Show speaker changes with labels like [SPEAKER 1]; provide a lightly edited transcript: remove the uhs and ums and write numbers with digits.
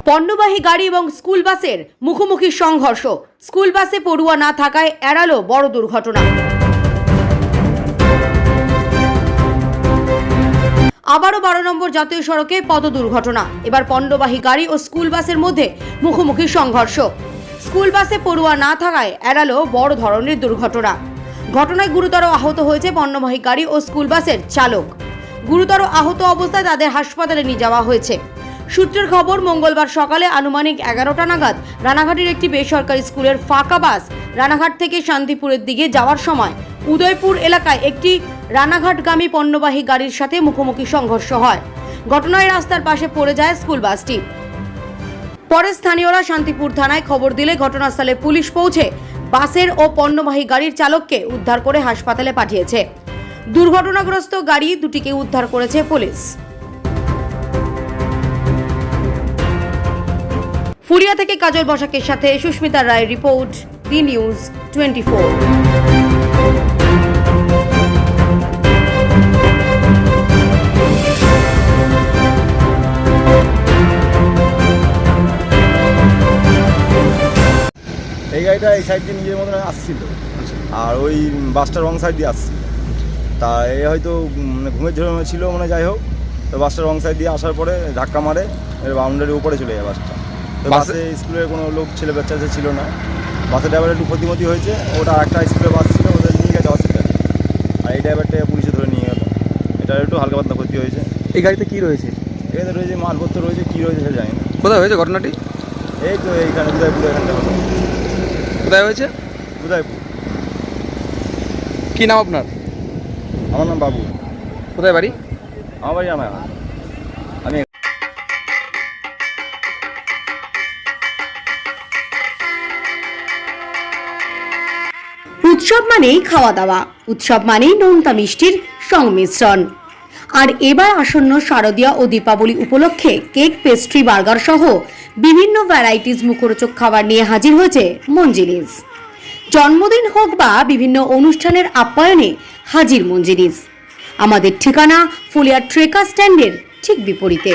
[SPEAKER 1] পণ্যবাহী গাড়ি এবং স্কুল বাসের মুখোমুখি সংঘর্ষ। স্কুল বাসে পড়ুয়া না থাকায় এড়ালো বড় দুর্ঘটনা। আবারও 12 নম্বর জাতীয় সড়কে পথ দুর্ঘটনা। এবার পণ্যবাহী গাড়ি ও স্কুল বাসের মধ্যে মুখোমুখি সংঘর্ষ। স্কুল বাসে পড়ুয়া না থাকায় এড়ালো বড় ধরনের দুর্ঘটনা। ঘটনায় গুরুতর আহত হয়েছে পণ্যবাহী গাড়ি ও স্কুল বাসের চালক। গুরুতর আহত অবস্থায় তাদের হাসপাতালে নিয়ে যাওয়া হয়েছে। সূত্রের খবর, মঙ্গলবার সকালে আনুমানিক 11টা নাগাদ রানাঘাটের একটি বেসরকারি স্কুলের ফাঁকা বাস রানাঘাট থেকে শান্তিপুরের দিকে যাওয়ার সময় উদয়পুর এলাকায় একটি রানাঘাটগামী পণ্যবাহী গাড়ির সাথে মুখোমুখি সংঘর্ষ হয়। ঘটনায় রাস্তার পাশে পড়ে যায় স্কুল বাসটি। পরে স্থানীয়রা শান্তিপুর থানায় খবর দিলে ঘটনাস্থলে পুলিশ পৌঁছে বাসের ও পণ্যবাহী গাড়ির চালককে উদ্ধার করে হাসপাতালে পাঠিয়েছে। দুর্ঘটনাগ্রস্ত গাড়ি দুটিকে উদ্ধার করেছে পুলিশ। ফুলিয়া থেকে কাজল বসাকের সাথে সুস্মিতা রায়ের রিপোর্ট, বি নিউজ 24।
[SPEAKER 2] এই গাড়িটা এই সাইড দিয়ে নিজের মতন আসছিল, আর ওই বাসটা রং সাইড দিয়ে আসছিল। তা এ হয়তো ঘুমের ঝোড়ে ছিল, যাই হোক, তো বাসটা রং সাইড দিয়ে আসার পরে ধাক্কা মারে, বাউন্ডারির উপরে চলে যায় বাসটা। তো বাসে স্কুলের কোনো লোক ছেলে বাচ্চা ছিল না। বাসের ড্রাইভার একটু ক্ষতিমতি হয়েছে, ওটা একটা স্কুলের বাস ছিল, ওদের নিয়ে গেছে হসপিটালে। আর এই ড্রাইভারটা পুলিশে ধরে নিয়ে গেল। এটা একটু হালকা পাতলা ক্ষতি হয়েছে।
[SPEAKER 3] এই গাড়িতে কি রয়েছে?
[SPEAKER 2] এখানে রয়েছে মালপত্র রয়েছে, কী রয়েছে সে জানি না।
[SPEAKER 3] কোথায় হয়েছে ঘটনাটি?
[SPEAKER 2] এই তো এইখানে উদয়পুর, এখানটা কথা।
[SPEAKER 3] কোথায় হয়েছে?
[SPEAKER 2] উদয়পুর।
[SPEAKER 3] কি নাম আপনার?
[SPEAKER 2] আমার নাম বাবু।
[SPEAKER 3] কোথায় বাড়ি?
[SPEAKER 2] আমার বাড়ি আমি
[SPEAKER 1] উৎসব মানেই খাওয়া দাওয়া, উৎসব মানেই নোনতা মিষ্টির সংমিশ্রণ। আর এবার আসন্ন শারদীয়া ও দীপাবলি উপলক্ষে কেক, পেস্ট্রি, বার্গার সহ বিভিন্ন ভ্যারাইটিস মুখরোচক খাবার নিয়ে হাজির হয়েছে মঞ্জিনিস। জন্মদিন হোক বা বিভিন্ন অনুষ্ঠানের আপ্যায়নে হাজির মঞ্জিনিস। আমাদের ঠিকানা ফুলিয়া ট্রেকার স্ট্যান্ডের ঠিক বিপরীতে।